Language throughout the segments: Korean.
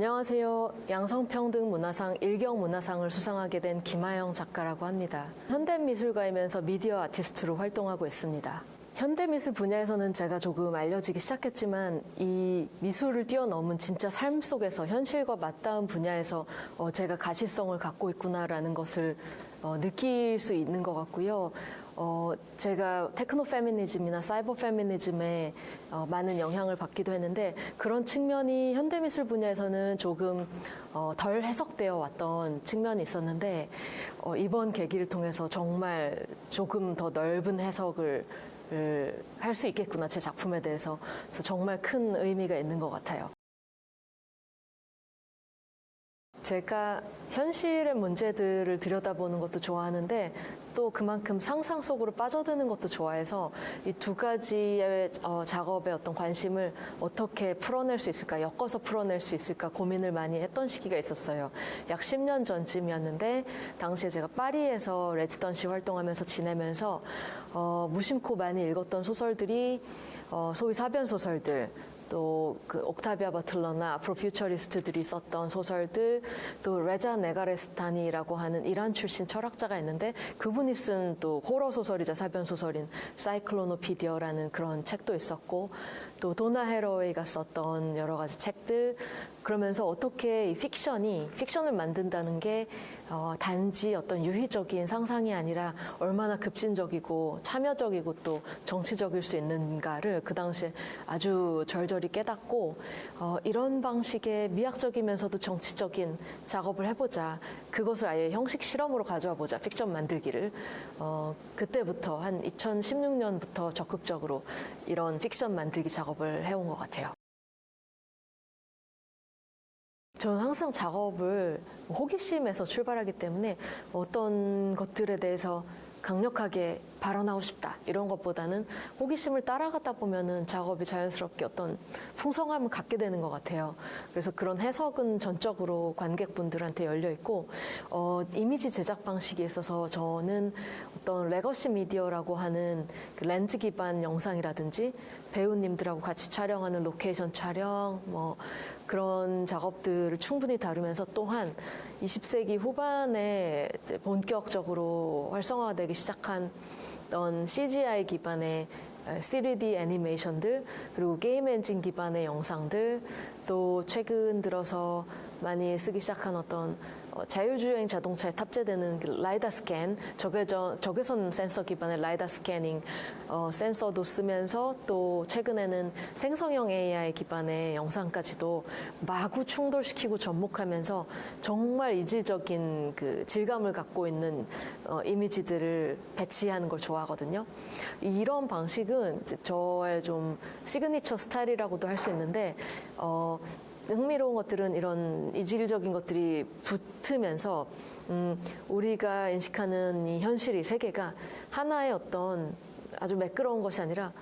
안녕하세요. 양성평등문화상 일경문화상을 수상하게 된 김하영 작가라고 합니다. 현대미술가이면서 미디어 아티스트로 활동하고 있습니다. 현대미술 분야에서는 제가 조금 알려지기 시작했지만 이 미술을 뛰어넘은 진짜 삶 속에서 현실과 맞닿은 분야에서 제가 가시성을 갖고 있구나라는 것을 느낄 수 있는 것 같고요. 제가 테크노 페미니즘이나 사이버 페미니즘에 많은 영향을 받기도 했는데 그런 측면이 현대미술 분야에서는 조금 덜 해석되어 왔던 측면이 있었는데 이번 계기를 통해서 정말 조금 더 넓은 해석을 할 수 있겠구나, 제 작품에 대해서. 그래서 정말 큰 의미가 있는 것 같아요. 제가 현실의 문제들을 들여다보는 것도 좋아하는데 또 그만큼 상상 속으로 빠져드는 것도 좋아해서 이 두 가지의 작업의 어떤 관심을 어떻게 풀어낼 수 있을까, 엮어서 풀어낼 수 있을까 고민을 많이 했던 시기가 있었어요. 약 10년 전쯤이었는데 당시에 제가 파리에서 레지던시 활동하면서 지내면서 무심코 많이 읽었던 소설들이 소위 사변 소설들, 또 그 옥타비아 버틀러나 아프로퓨처리스트들이 썼던 소설들, 또 레자 네가레스타니라고 하는 이란 출신 철학자가 있는데 그분이 쓴 또 호러 소설이자 사변 소설인 사이클로노피디어라는 그런 책도 있었고, 또 도나 헤러웨이가 썼던 여러 가지 책들, 그러면서 어떻게 이 픽션을 만든다는 게 단지 어떤 유희적인 상상이 아니라 얼마나 급진적이고 참여적이고 또 정치적일 수 있는가를 그 당시에 아주 절절히 깨닫고 이런 방식의 미학적이면서도 정치적인 작업을 해보자. 그것을 아예 형식 실험으로 가져와 보자. 픽션 만들기를. 그때부터 한 2016년부터 적극적으로 이런 픽션 만들기 작업을 해온 것 같아요. 저는 항상 작업을 호기심에서 출발하기 때문에 어떤 것들에 대해서 강력하게 발언하고 싶다 이런 것보다는 호기심을 따라가다 보면은 작업이 자연스럽게 어떤 풍성함을 갖게 되는 것 같아요. 그래서 그런 해석은 전적으로 관객분들한테 열려 있고 이미지 제작 방식에 있어서 저는 어떤 레거시 미디어라고 하는 그 렌즈 기반 영상이라든지 배우님들하고 같이 촬영하는 로케이션 촬영 뭐 그런 작업들을 충분히 다루면서 또한 20세기 후반에 이제 본격적으로 활성화되기 시작한 CGI 기반의 3D 애니메이션들, 그리고 게임 엔진 기반의 영상들, 또 최근 들어서 많이 쓰기 시작한 어떤 자율주행 자동차에 탑재되는 그 라이다 스캔, 적외선 센서 기반의 라이다 스캐닝 센서도 쓰면서 또 최근에는 생성형 AI 기반의 영상까지도 마구 충돌시키고 접목하면서 정말 이질적인 그 질감을 갖고 있는 이미지들을 배치하는 걸 좋아하거든요. 이런 방식은 저의 좀 시그니처 스타일이라고도 할 수 있는데 흥미로운 것들은 이런 이질적인 것들이 붙으면서 우리가 인식하는 이 현실이, 세계가 하나의 어떤 아주 매끄러운 것이 아니라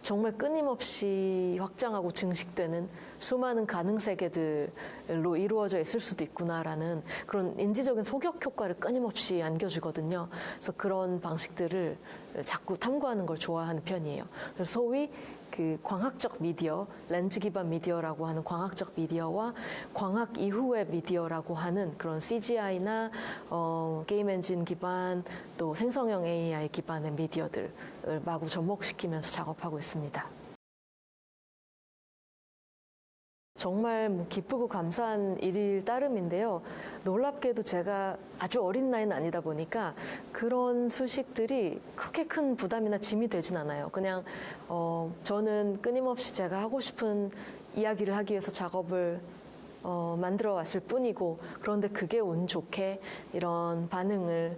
정말 끊임없이 확장하고 증식되는 수많은 가능 세계들로 이루어져 있을 수도 있구나라는 그런 인지적인 소격 효과를 끊임없이 안겨주거든요. 그래서 그런 방식들을 자꾸 탐구하는 걸 좋아하는 편이에요. 그래서 소위 그 광학적 미디어, 렌즈 기반 미디어라고 하는 광학적 미디어와 광학 이후의 미디어라고 하는 그런 CGI나 게임 엔진 기반, 또 생성형 AI 기반의 미디어들을 마구 접목시키면서 작업하고 있습니다. 정말 기쁘고 감사한 일일 따름인데요. 놀랍게도 제가 아주 어린 나이는 아니다 보니까 그런 소식들이 그렇게 큰 부담이나 짐이 되진 않아요. 그냥 저는 끊임없이 제가 하고 싶은 이야기를 하기 위해서 작업을 만들어 왔을 뿐이고, 그런데 그게 운 좋게 이런 반응을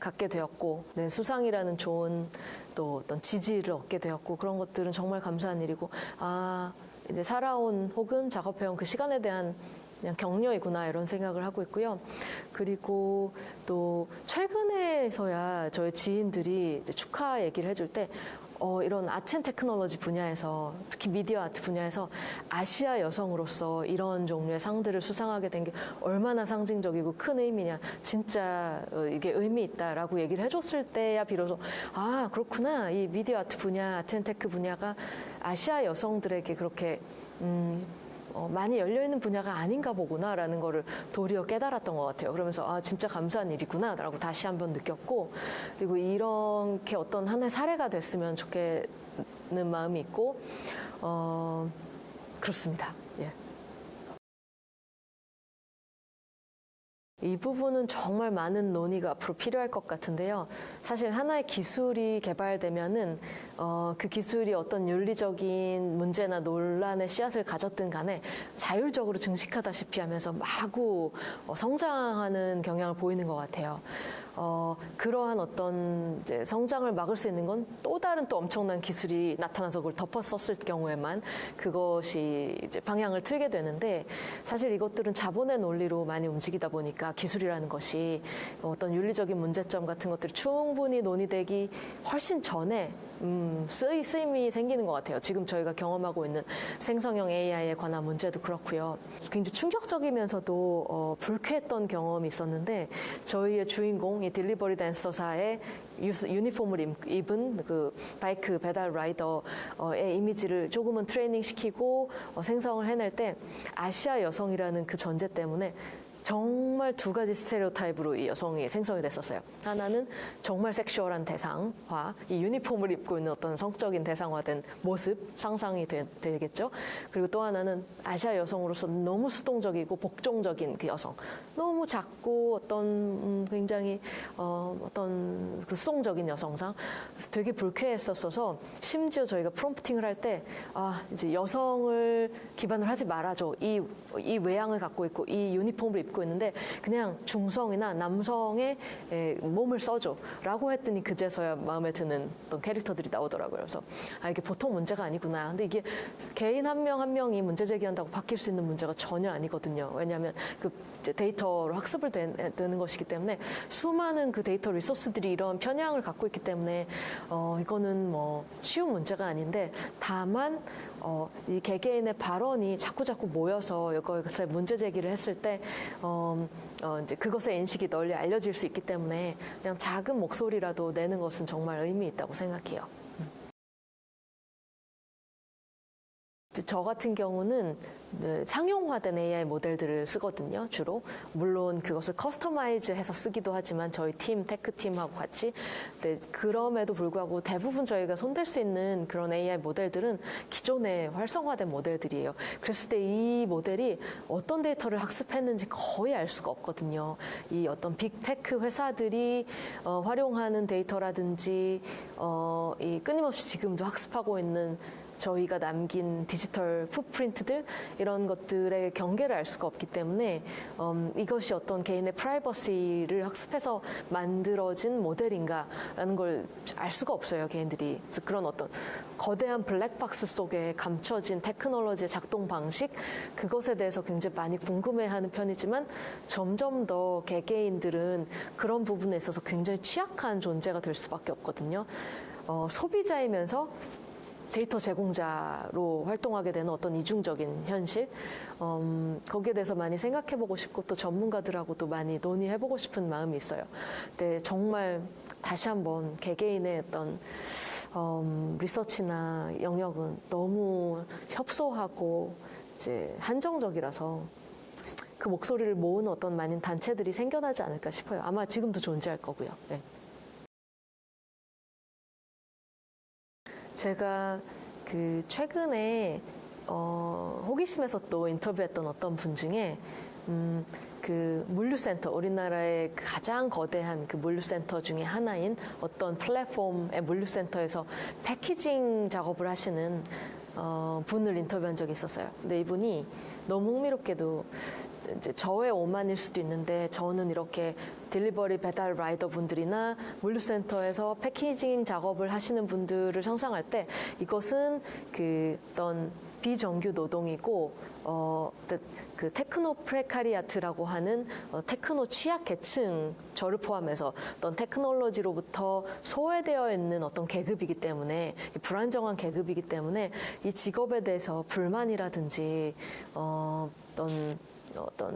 갖게 되었고, 네, 수상이라는 좋은 또 어떤 지지를 얻게 되었고, 그런 것들은 정말 감사한 일이고, 이제 살아온 혹은 작업해온 그 시간에 대한 그냥 격려이구나 이런 생각을 하고 있고요. 그리고 또 최근에서야 저희 지인들이 이제 축하 얘기를 해줄 때 이런 아트 앤 테크놀로지 분야에서, 특히 미디어 아트 분야에서 아시아 여성으로서 이런 종류의 상들을 수상하게 된 게 얼마나 상징적이고 큰 의미냐, 진짜 이게 의미 있다라고 얘기를 해줬을 때야 비로소 그렇구나, 이 미디어 아트 분야, 아트 앤 테크 분야가 아시아 여성들에게 그렇게 많이 열려있는 분야가 아닌가 보구나라는 거를 도리어 깨달았던 것 같아요. 그러면서 아 진짜 감사한 일이구나라고 다시 한번 느꼈고, 그리고 이렇게 어떤 하나의 사례가 됐으면 좋겠는 마음이 있고 그렇습니다. 예. 이 부분은 정말 많은 논의가 앞으로 필요할 것 같은데요. 사실 하나의 기술이 개발되면은 그 기술이 어떤 윤리적인 문제나 논란의 씨앗을 가졌든 간에 자율적으로 증식하다시피 하면서 마구 성장하는 경향을 보이는 것 같아요. 그러한 어떤 이제 성장을 막을 수 있는 건 또 다른 또 엄청난 기술이 나타나서 그걸 덮었었을 경우에만 그것이 이제 방향을 틀게 되는데, 사실 이것들은 자본의 논리로 많이 움직이다 보니까 기술이라는 것이 어떤 윤리적인 문제점 같은 것들이 충분히 논의되기 훨씬 전에 쓰임이 생기는 것 같아요. 지금 저희가 경험하고 있는 생성형 AI에 관한 문제도 그렇고요. 굉장히 충격적이면서도 불쾌했던 경험이 있었는데, 저희의 주인공 이 딜리버리 댄서사의 유니폼을 입은 그 바이크 배달 라이더의 이미지를 조금은 트레이닝 시키고 생성을 해낼 때 아시아 여성이라는 그 전제 때문에 정말 두 가지 스테레오타입으로 이 여성이 생성이 됐었어요. 하나는 정말 섹슈얼한 대상화, 이 유니폼을 입고 있는 어떤 성적인 대상화된 모습, 상상이 되겠죠. 그리고 또 하나는 아시아 여성으로서 너무 수동적이고 복종적인 그 여성, 너무 작고 어떤 굉장히 어떤 그 수동적인 여성상, 되게 불쾌했었어서 심지어 저희가 프롬프팅을 할 때 이제 여성을 기반으로 하지 말아줘. 이 외양을 갖고 있고 이 유니폼을 입고 있는데 그냥 중성이나 남성의 몸을 써줘라고 했더니 그제서야 마음에 드는 어떤 캐릭터들이 나오더라고요. 그래서 이게 보통 문제가 아니구나. 근데 이게 개인 한 명 한 명이 문제 제기한다고 바뀔 수 있는 문제가 전혀 아니거든요. 왜냐하면 그 데이터로 학습을 되는 것이기 때문에 수많은 그 데이터 리소스들이 이런 편향을 갖고 있기 때문에 이거는 뭐 쉬운 문제가 아닌데, 다만 이 개개인의 발언이 자꾸 모여서 이것에 문제 제기를 했을 때 이제 그것의 인식이 널리 알려질 수 있기 때문에 그냥 작은 목소리라도 내는 것은 정말 의미 있다고 생각해요. 저 같은 경우는 상용화된 AI 모델들을 쓰거든요, 주로. 물론 그것을 커스터마이즈해서 쓰기도 하지만 저희 팀, 테크팀하고 같이. 근데 그럼에도 불구하고 대부분 저희가 손댈 수 있는 그런 AI 모델들은 기존에 활성화된 모델들이에요. 그랬을 때 이 모델이 어떤 데이터를 학습했는지 거의 알 수가 없거든요. 이 어떤 빅테크 회사들이 활용하는 데이터라든지 이 끊임없이 지금도 학습하고 있는 저희가 남긴 디지털 풋프린트들, 이런 것들의 경계를 알 수가 없기 때문에 이것이 어떤 개인의 프라이버시를 학습해서 만들어진 모델인가라는 걸 알 수가 없어요, 개인들이. 그래서 그런 어떤 거대한 블랙박스 속에 감춰진 테크놀로지의 작동 방식, 그것에 대해서 굉장히 많이 궁금해하는 편이지만 점점 더 개개인들은 그런 부분에 있어서 굉장히 취약한 존재가 될 수밖에 없거든요. 소비자이면서 데이터 제공자로 활동하게 되는 어떤 이중적인 현실, 거기에 대해서 많이 생각해보고 싶고 또 전문가들하고도 많이 논의해보고 싶은 마음이 있어요. 근데 정말 다시 한번 개개인의 어떤 리서치나 영역은 너무 협소하고 이제 한정적이라서 그 목소리를 모으는 어떤 많은 단체들이 생겨나지 않을까 싶어요. 아마 지금도 존재할 거고요. 네. 제가 그 최근에 호기심에서 또 인터뷰했던 어떤 분 중에 그 물류센터, 우리나라의 가장 거대한 그 물류센터 중에 하나인 어떤 플랫폼의 물류센터에서 패키징 작업을 하시는 분을 인터뷰한 적이 있었어요. 근데 이분이 너무 흥미롭게도 이제 저의 오만일 수도 있는데, 저는 이렇게 딜리버리 배달 라이더 분들이나 물류센터에서 패키징 작업을 하시는 분들을 상상할 때 이것은 그 어떤 비정규 노동이고 그 테크노 프레카리아트라고 하는 테크노 취약 계층, 저를 포함해서 어떤 테크놀로지로부터 소외되어 있는 어떤 계급이기 때문에, 불안정한 계급이기 때문에 이 직업에 대해서 불만이라든지 어떤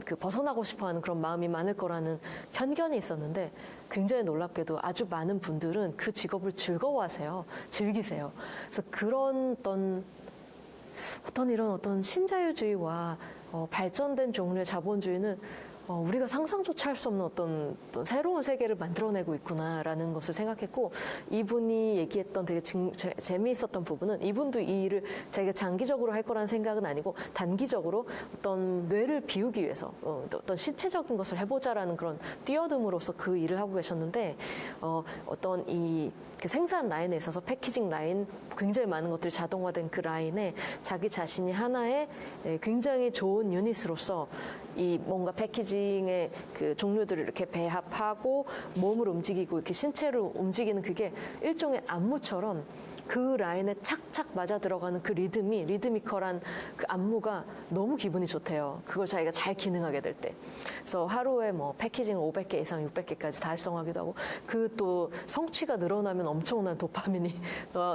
그 벗어나고 싶어하는 그런 마음이 많을 거라는 편견이 있었는데, 굉장히 놀랍게도 아주 많은 분들은 그 직업을 즐거워하세요. 즐기세요. 그래서 그런 어떤 어떤 이런 어떤 신자유주의와 발전된 종류의 자본주의는 우리가 상상조차 할 수 없는 어떤 새로운 세계를 만들어내고 있구나라는 것을 생각했고, 이분이 얘기했던 되게 재미있었던 부분은, 이분도 이 일을 자기가 장기적으로 할 거라는 생각은 아니고 단기적으로 어떤 뇌를 비우기 위해서 어떤 신체적인 것을 해보자라는 그런 뛰어듦으로써 그 일을 하고 계셨는데, 어떤 이 생산 라인에 있어서 패키징 라인, 굉장히 많은 것들이 자동화된 그 라인에 자기 자신이 하나의 굉장히 좋은 유닛으로서 이 뭔가 패키징의 그 종류들을 이렇게 배합하고 몸을 움직이고 이렇게 신체를 움직이는 그게 일종의 안무처럼 그 라인에 착착 맞아 들어가는 그 리드미컬한 그 안무가 너무 기분이 좋대요. 그걸 자기가 잘 기능하게 될 때. 그래서 하루에 뭐 패키징 500개 이상 600개까지 달성하기도 하고, 그 또 성취가 늘어나면 엄청난 도파민이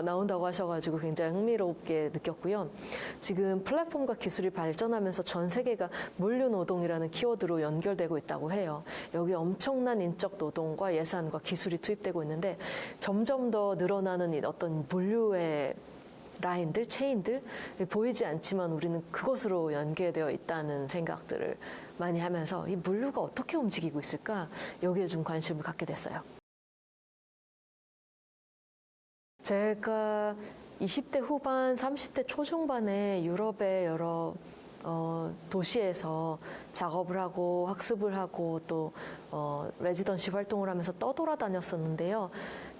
나온다고 하셔가지고 굉장히 흥미롭게 느꼈고요. 지금 플랫폼과 기술이 발전하면서 전 세계가 물류 노동이라는 키워드로 연결되고 있다고 해요. 여기 엄청난 인적 노동과 예산과 기술이 투입되고 있는데, 점점 더 늘어나는 어떤 물류의 라인들, 체인들, 보이지 않지만 우리는 그것으로 연계되어 있다는 생각들을 많이 하면서 이 물류가 어떻게 움직이고 있을까, 여기에 좀 관심을 갖게 됐어요. 제가 20대 후반, 30대 초중반에 유럽의 여러 도시에서 작업을 하고 학습을 하고 또 레지던시 활동을 하면서 떠돌아다녔었는데요.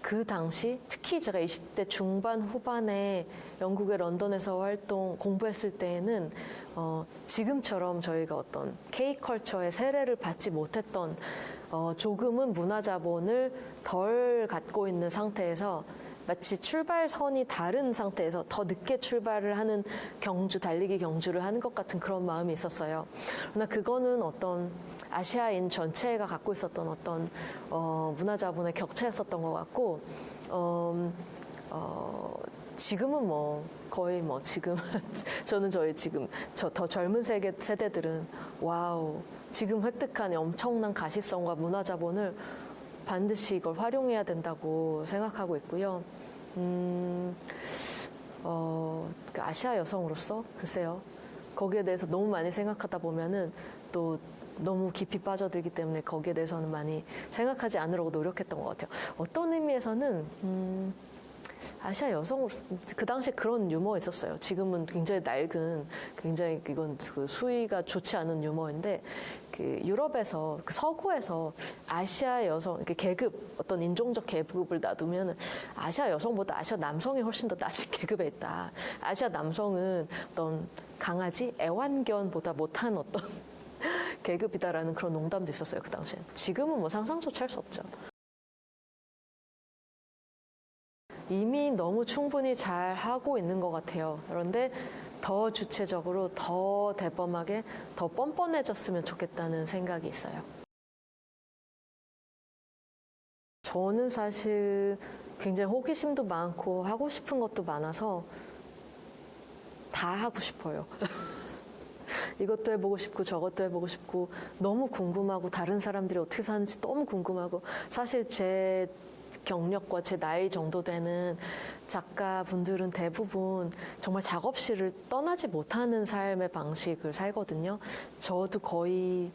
그 당시 특히 제가 20대 중반 후반에 영국의 런던에서 공부했을 때에는 지금처럼 저희가 어떤 K컬처의 세례를 받지 못했던, 조금은 문화 자본을 덜 갖고 있는 상태에서 마치 출발선이 다른 상태에서 더 늦게 출발을 하는 달리기 경주를 하는 것 같은 그런 마음이 있었어요. 그러나 그거는 어떤 아시아인 전체가 갖고 있었던 어떤 문화 자본의 격차였었던 것 같고, 지금은 뭐 거의 뭐 지금 저는 지금 더 젊은 세대들은 와우, 지금 획득한 엄청난 가시성과 문화 자본을 반드시 이걸 활용해야 된다고 생각하고 있고요. 아시아 여성으로서 글쎄요, 거기에 대해서 너무 많이 생각하다 보면은 또 너무 깊이 빠져들기 때문에 거기에 대해서는 많이 생각하지 않으려고 노력했던 것 같아요. 어떤 의미에서는 아시아 여성으로서 그 당시에 그런 유머가 있었어요. 지금은 굉장히 낡은, 굉장히 이건 그 수위가 좋지 않은 유머인데, 그 유럽에서, 그 서구에서 아시아 여성, 이렇게 계급, 어떤 인종적 계급을 놔두면 아시아 여성보다 아시아 남성이 훨씬 더 낮은 계급에 있다. 아시아 남성은 어떤 강아지, 애완견보다 못한 어떤 계급이다라는 그런 농담도 있었어요, 그 당시에. 지금은 뭐 상상조차 할 수 없죠. 이미 너무 충분히 잘 하고 있는 것 같아요. 그런데 더 주체적으로, 더 대범하게, 더 뻔뻔해졌으면 좋겠다는 생각이 있어요. 저는 사실 굉장히 호기심도 많고 하고 싶은 것도 많아서 다 하고 싶어요. 이것도 해보고 싶고 저것도 해보고 싶고, 너무 궁금하고, 다른 사람들이 어떻게 사는지 너무 궁금하고, 사실 제 경력과 제 나이 정도 되는 작가분들은 대부분 정말 작업실을 떠나지 못하는 삶의 방식을 살거든요. 저도 거의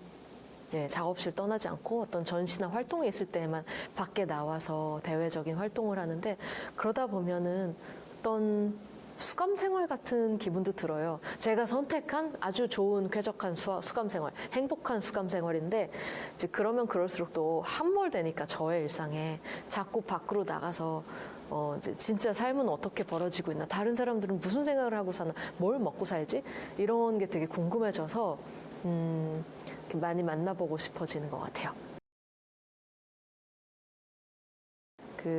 작업실 떠나지 않고 어떤 전시나 활동에 있을 때만 밖에 나와서 대외적인 활동을 하는데, 그러다 보면은 어떤 수감 생활 같은 기분도 들어요. 제가 선택한 아주 좋은 쾌적한 수감 생활, 행복한 수감 생활인데, 이제 그러면 그럴수록 또 함몰되니까 저의 일상에 자꾸 밖으로 나가서 이제 진짜 삶은 어떻게 벌어지고 있나, 다른 사람들은 무슨 생각을 하고 사나, 뭘 먹고 살지, 이런 게 되게 궁금해져서 많이 만나보고 싶어지는 것 같아요.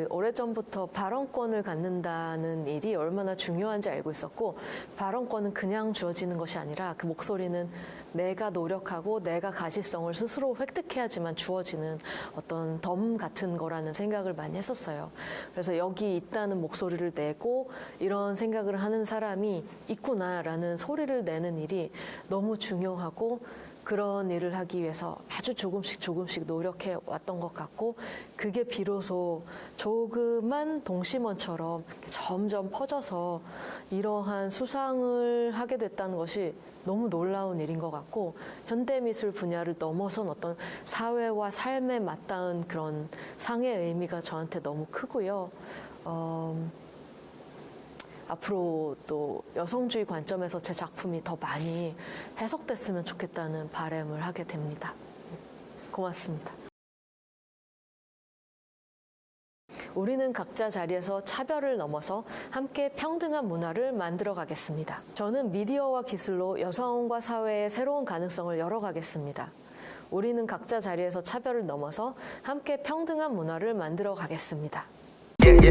오래전부터 발언권을 갖는다는 일이 얼마나 중요한지 알고 있었고, 발언권은 그냥 주어지는 것이 아니라 그 목소리는 내가 노력하고 내가 가시성을 스스로 획득해야지만 주어지는 어떤 덤 같은 거라는 생각을 많이 했었어요. 그래서 여기 있다는 목소리를 내고 이런 생각을 하는 사람이 있구나라는 소리를 내는 일이 너무 중요하고, 그런 일을 하기 위해서 아주 조금씩 노력해 왔던 것 같고, 그게 비로소 조그만 동심원처럼 점점 퍼져서 이러한 수상을 하게 됐다는 것이 너무 놀라운 일인 것 같고, 현대미술 분야를 넘어선 어떤 사회와 삶에 맞닿은 그런 상의 의미가 저한테 너무 크고요. 앞으로 또 여성주의 관점에서 제 작품이 더 많이 해석됐으면 좋겠다는 바람을 하게 됩니다. 고맙습니다. 우리는 각자 자리에서 차별을 넘어서 함께 평등한 문화를 만들어 가겠습니다. 저는 미디어와 기술로 여성과 사회의 새로운 가능성을 열어가겠습니다. 우리는 각자 자리에서 차별을 넘어서 함께 평등한 문화를 만들어 가겠습니다. Yeah.